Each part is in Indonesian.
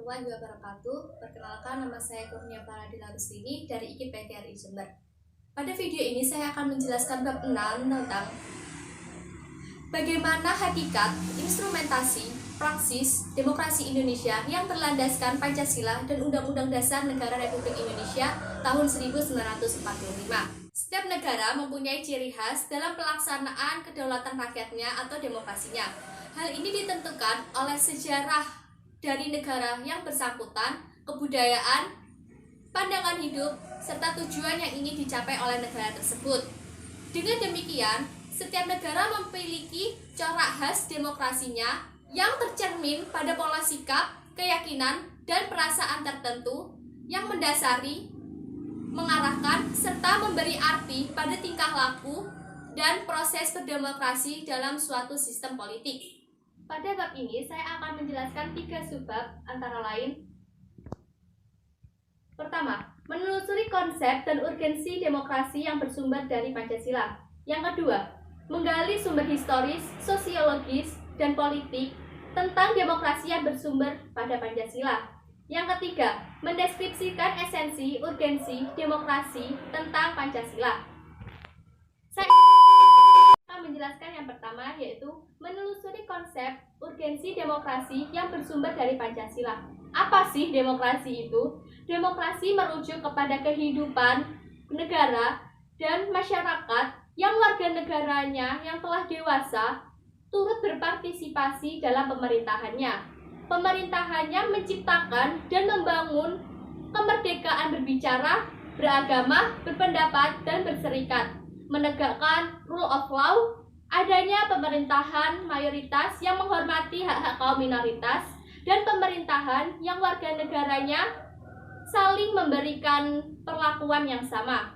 warahmatullahi wabarakatuh. Perkenalkan, nama saya Kurnia Paradila Ruslini dari IKIP PGRI Jember. Pada video ini saya akan menjelaskan bab 6 tentang bagaimana hakikat, instrumentasi, praksis demokrasi Indonesia yang berlandaskan Pancasila dan Undang-Undang Dasar Negara Republik Indonesia tahun 1945. Setiap negara mempunyai ciri khas dalam pelaksanaan kedaulatan rakyatnya atau demokrasinya. Hal ini ditentukan oleh sejarah dari negara yang bersangkutan, kebudayaan, pandangan hidup, serta tujuan yang ingin dicapai oleh negara tersebut. Dengan demikian, setiap negara memiliki corak khas demokrasinya yang tercermin pada pola sikap, keyakinan, dan perasaan tertentu yang mendasari, mengarahkan, serta memberi arti pada tingkah laku dan proses berdemokrasi dalam suatu sistem politik. Pada bab ini, saya akan menjelaskan 3 subbab, antara lain: pertama, menelusuri konsep dan urgensi demokrasi yang bersumber dari Pancasila. Yang kedua, menggali sumber historis, sosiologis, dan politik tentang demokrasi yang bersumber pada Pancasila. Yang ketiga, mendeskripsikan esensi, urgensi, demokrasi tentang Pancasila. Saya akan menjelaskan yang pertama, yaitu menelusuri konsep urgensi demokrasi yang bersumber dari Pancasila. Apa sih demokrasi itu? Demokrasi merujuk kepada kehidupan negara dan masyarakat yang warga negaranya yang telah dewasa turut berpartisipasi dalam pemerintahannya. Pemerintahannya menciptakan dan membangun kemerdekaan berbicara, beragama, berpendapat, dan berserikat, menegakkan rule of law, adanya pemerintahan mayoritas yang menghormati hak-hak kaum minoritas, dan pemerintahan yang warga negaranya saling memberikan perlakuan yang sama.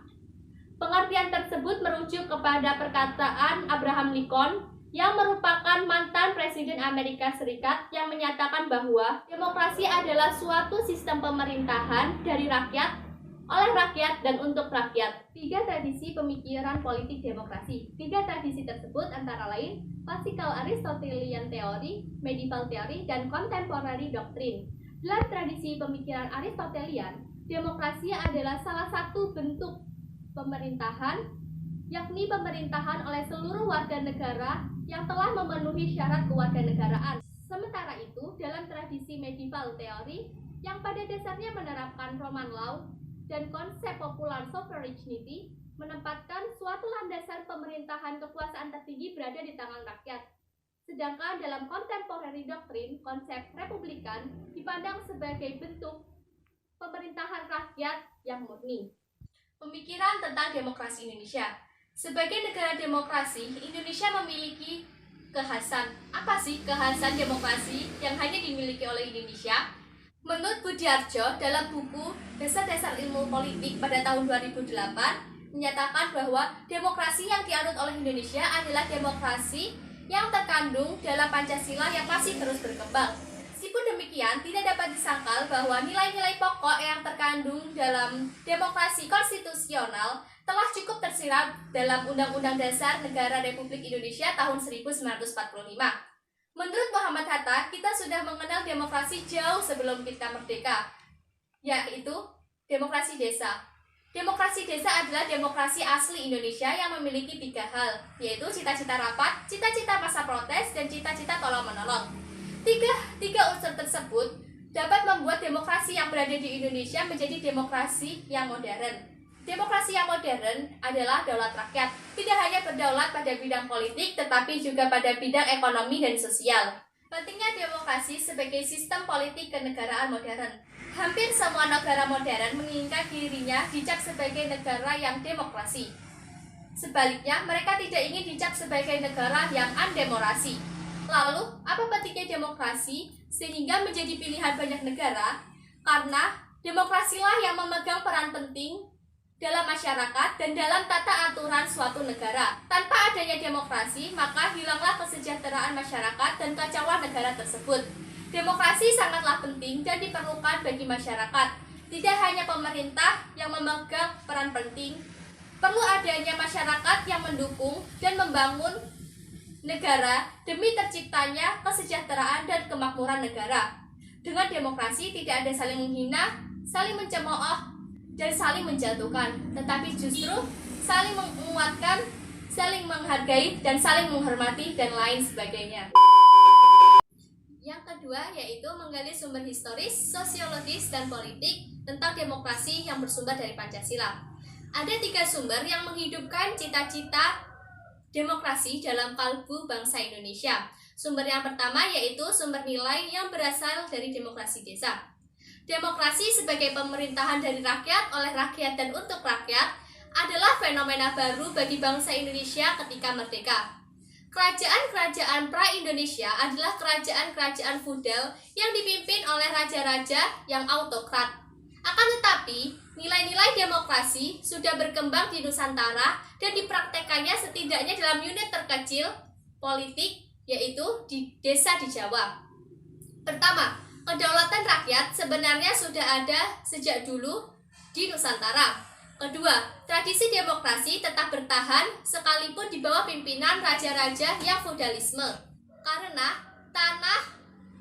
Pengertian tersebut merujuk kepada perkataan Abraham Lincoln yang merupakan mantan Presiden Amerika Serikat yang menyatakan bahwa demokrasi adalah suatu sistem pemerintahan dari rakyat, oleh rakyat, dan untuk rakyat. 3 tradisi pemikiran politik demokrasi. 3 tradisi tersebut antara lain Classical Aristotelian Theory, Medieval Theory, dan Contemporary Doctrine. Dalam tradisi pemikiran Aristotelian, demokrasi adalah salah satu bentuk pemerintahan, yakni pemerintahan oleh seluruh warga negara yang telah memenuhi syarat kewarganegaraan. Sementara itu, dalam tradisi Medieval Theory, yang pada dasarnya menerapkan Roman Law dan konsep popular sovereignty, menempatkan suatu landasan pemerintahan kekuasaan tertinggi berada di tangan rakyat. Sedangkan dalam contemporary doctrine, konsep republikan dipandang sebagai bentuk pemerintahan rakyat yang murni. Pemikiran tentang demokrasi Indonesia. Sebagai negara demokrasi, Indonesia memiliki kekhasan. Apa sih kekhasan demokrasi yang hanya dimiliki oleh Indonesia? Menurut Budiarjo dalam buku Dasar-Dasar Ilmu Politik pada tahun 2008 menyatakan bahwa demokrasi yang dianut oleh Indonesia adalah demokrasi yang terkandung dalam Pancasila yang masih terus berkembang. Meskipun demikian, tidak dapat disangkal bahwa nilai-nilai pokok yang terkandung dalam demokrasi konstitusional telah cukup tersirat dalam Undang-Undang Dasar Negara Republik Indonesia tahun 1945. Menurut Muhammad Hatta, kita sudah mengenal demokrasi jauh sebelum kita merdeka, yaitu demokrasi desa. Demokrasi desa adalah demokrasi asli Indonesia yang memiliki 3 hal, yaitu cita-cita rapat, cita-cita masa protes, dan cita-cita tolong-menolong. Tiga unsur tersebut dapat membuat demokrasi yang berada di Indonesia menjadi demokrasi yang modern. Demokrasi yang modern adalah daulat rakyat, tidak hanya berdaulat pada bidang politik, tetapi juga pada bidang ekonomi dan sosial. Pentingnya demokrasi sebagai sistem politik kenegaraan modern. Hampir semua negara modern menginginkan dirinya dicap sebagai negara yang demokrasi. Sebaliknya, mereka tidak ingin dicap sebagai negara yang undemokrasi. Lalu, apa pentingnya demokrasi sehingga menjadi pilihan banyak negara? Karena demokrasilah yang memegang peran penting dalam masyarakat dan dalam tata aturan suatu negara. Tanpa adanya demokrasi, maka hilanglah kesejahteraan masyarakat dan kacaulah negara tersebut. Demokrasi sangatlah penting dan diperlukan bagi masyarakat. Tidak hanya pemerintah yang memegang peran penting, perlu adanya masyarakat yang mendukung dan membangun negara demi terciptanya kesejahteraan dan kemakmuran negara. Dengan demokrasi tidak ada saling menghina, saling mencemooh, dan saling menjatuhkan, tetapi justru saling menguatkan, saling menghargai, dan saling menghormati, dan lain sebagainya. Yang kedua yaitu menggali sumber historis, sosiologis, dan politik tentang demokrasi yang bersumber dari Pancasila. Ada 3 sumber yang menghidupkan cita-cita demokrasi dalam kalbu bangsa Indonesia. Sumber yang pertama yaitu sumber nilai yang berasal dari demokrasi desa. Demokrasi sebagai pemerintahan dari rakyat, oleh rakyat, dan untuk rakyat adalah fenomena baru bagi bangsa Indonesia ketika merdeka. Kerajaan-kerajaan pra-Indonesia adalah kerajaan-kerajaan feudal yang dipimpin oleh raja-raja yang autokrat. Akan tetapi, nilai-nilai demokrasi sudah berkembang di Nusantara dan dipraktekannya setidaknya dalam unit terkecil politik, yaitu di desa di Jawa. Pertama, kedaulatan rakyat sebenarnya sudah ada sejak dulu di Nusantara. Kedua, tradisi demokrasi tetap bertahan sekalipun di bawah pimpinan raja-raja yang feudalisme. Karena tanah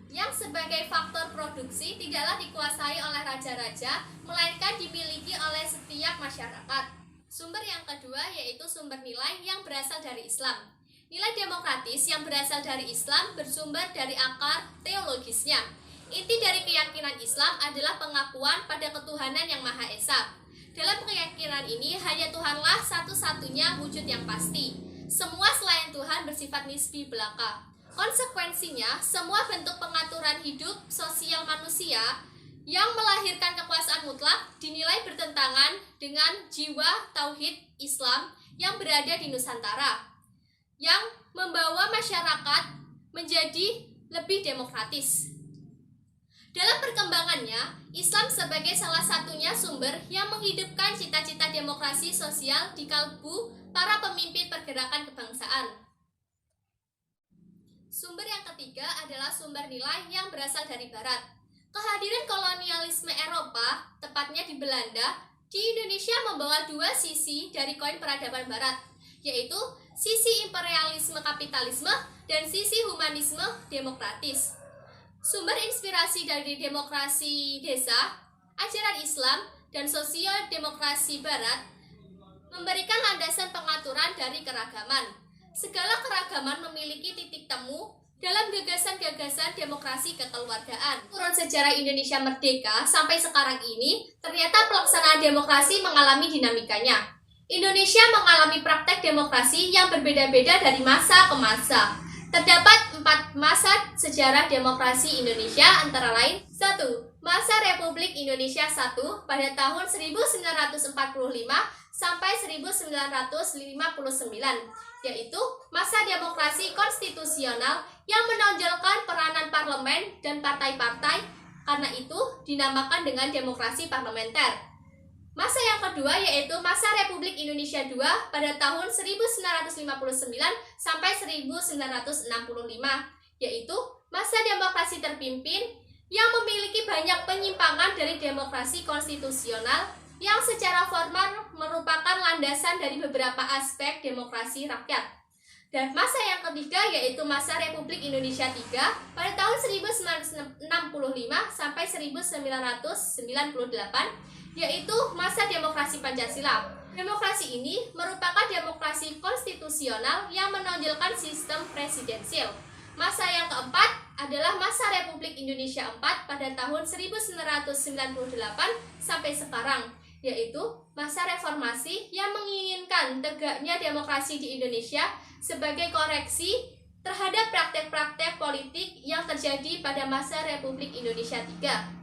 yang sebagai faktor produksi tidaklah dikuasai oleh raja-raja, melainkan dimiliki oleh setiap masyarakat. Sumber yang kedua yaitu sumber nilai yang berasal dari Islam. Nilai demokratis yang berasal dari Islam bersumber dari akar teologisnya. Inti dari keyakinan Islam adalah pengakuan pada ketuhanan yang Maha Esa. Dalam keyakinan ini, hanya Tuhanlah satu-satunya wujud yang pasti. Semua selain Tuhan bersifat nisbi belaka. Konsekuensinya, semua bentuk pengaturan hidup sosial manusia yang melahirkan kekuasaan mutlak dinilai bertentangan dengan jiwa tauhid Islam yang berada di Nusantara, yang membawa masyarakat menjadi lebih demokratis. Dalam perkembangannya, Islam sebagai salah satunya sumber yang menghidupkan cita-cita demokrasi sosial di kalbu para pemimpin pergerakan kebangsaan. Sumber yang ketiga adalah sumber nilai yang berasal dari Barat. Kehadiran kolonialisme Eropa, tepatnya di Belanda, di Indonesia membawa 2 sisi dari koin peradaban Barat, yaitu sisi imperialisme kapitalisme dan sisi humanisme demokratis. Sumber inspirasi dari demokrasi desa, ajaran Islam, dan sosial demokrasi Barat memberikan landasan pengaturan dari keragaman. Segala keragaman memiliki titik temu dalam gagasan-gagasan demokrasi kekeluargaan. Urun sejarah Indonesia merdeka sampai sekarang ini, ternyata pelaksanaan demokrasi mengalami dinamikanya. Indonesia mengalami praktek demokrasi yang berbeda-beda dari masa ke masa. Terdapat 4 masa sejarah demokrasi Indonesia, antara lain 1. Masa Republik Indonesia I pada tahun 1945 sampai 1959, yaitu masa demokrasi konstitusional yang menonjolkan peranan parlemen dan partai-partai, karena itu dinamakan dengan demokrasi parlementer. Masa yang kedua yaitu masa Republik Indonesia II pada tahun 1959 sampai 1965, yaitu masa demokrasi terpimpin yang memiliki banyak penyimpangan dari demokrasi konstitusional yang secara formal merupakan landasan dari beberapa aspek demokrasi rakyat. Dan masa yang ketiga yaitu masa Republik Indonesia III pada tahun 1965 sampai 1998, yaitu masa demokrasi Pancasila. Demokrasi ini merupakan demokrasi konstitusional yang menonjolkan sistem presidensil. Masa yang keempat adalah masa Republik Indonesia IV pada tahun 1998 sampai sekarang, yaitu masa reformasi yang menginginkan tegaknya demokrasi di Indonesia sebagai koreksi terhadap praktek-praktek politik yang terjadi pada masa Republik Indonesia III.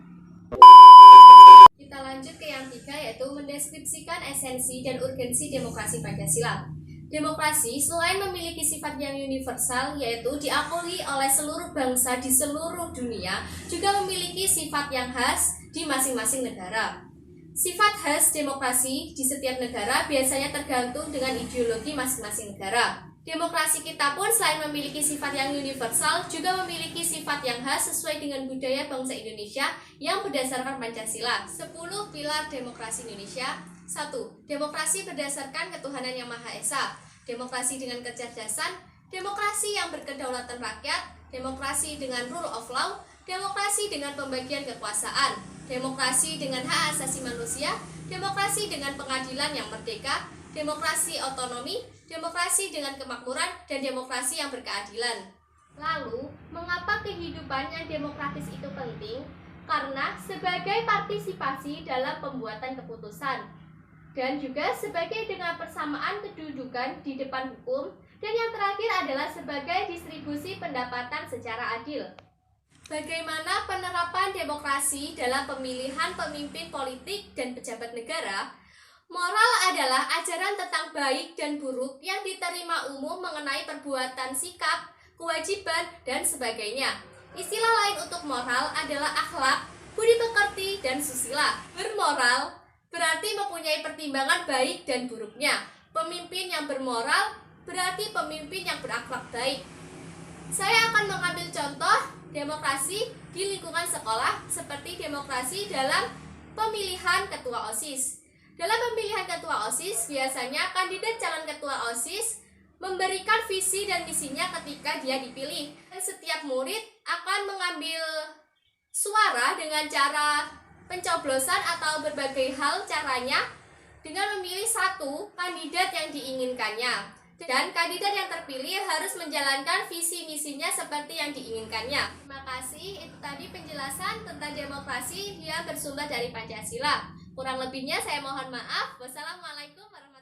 Kita lanjut ke yang 3, yaitu mendeskripsikan esensi dan urgensi demokrasi Pancasila. Demokrasi selain memiliki sifat yang universal, yaitu diakui oleh seluruh bangsa di seluruh dunia, juga memiliki sifat yang khas di masing-masing negara. Sifat khas demokrasi di setiap negara biasanya tergantung dengan ideologi masing-masing negara. Demokrasi kita pun selain memiliki sifat yang universal, juga memiliki sifat yang khas sesuai dengan budaya bangsa Indonesia yang berdasarkan Pancasila. 10 pilar demokrasi Indonesia. 1. Demokrasi berdasarkan ketuhanan yang Maha Esa. Demokrasi dengan kecerdasan. Demokrasi yang berkedaulatan rakyat. Demokrasi dengan rule of law. demokrasi dengan pembagian kekuasaan, demokrasi dengan hak asasi manusia, demokrasi dengan pengadilan yang merdeka, demokrasi otonomi, demokrasi dengan kemakmuran, dan demokrasi yang berkeadilan. Lalu, mengapa kehidupan yang demokratis itu penting? Karena sebagai partisipasi dalam pembuatan keputusan, dan juga sebagai dengan persamaan kedudukan di depan hukum, dan yang terakhir adalah sebagai distribusi pendapatan secara adil. Bagaimana penerapan demokrasi dalam pemilihan pemimpin politik dan pejabat negara? Moral adalah ajaran tentang baik dan buruk yang diterima umum mengenai perbuatan, sikap, kewajiban, dan sebagainya. Istilah lain untuk moral adalah akhlak, budi pekerti, dan susila. Bermoral berarti mempunyai pertimbangan baik dan buruknya. Pemimpin yang bermoral berarti pemimpin yang berakhlak baik. Saya akan mengambil contoh demokrasi di lingkungan sekolah seperti demokrasi dalam pemilihan ketua OSIS. Dalam pemilihan ketua OSIS, biasanya kandidat calon ketua OSIS memberikan visi dan misinya ketika dia dipilih. Dan setiap murid akan mengambil suara dengan cara pencoblosan atau berbagai hal caranya dengan memilih satu kandidat yang diinginkannya. Dan kandidat yang terpilih harus menjalankan visi misinya seperti yang diinginkannya. Terima kasih, itu tadi penjelasan tentang demokrasi yang bersumber dari Pancasila. Kurang lebihnya saya mohon maaf. Wassalamualaikum warahmatullahi wabarakatuh.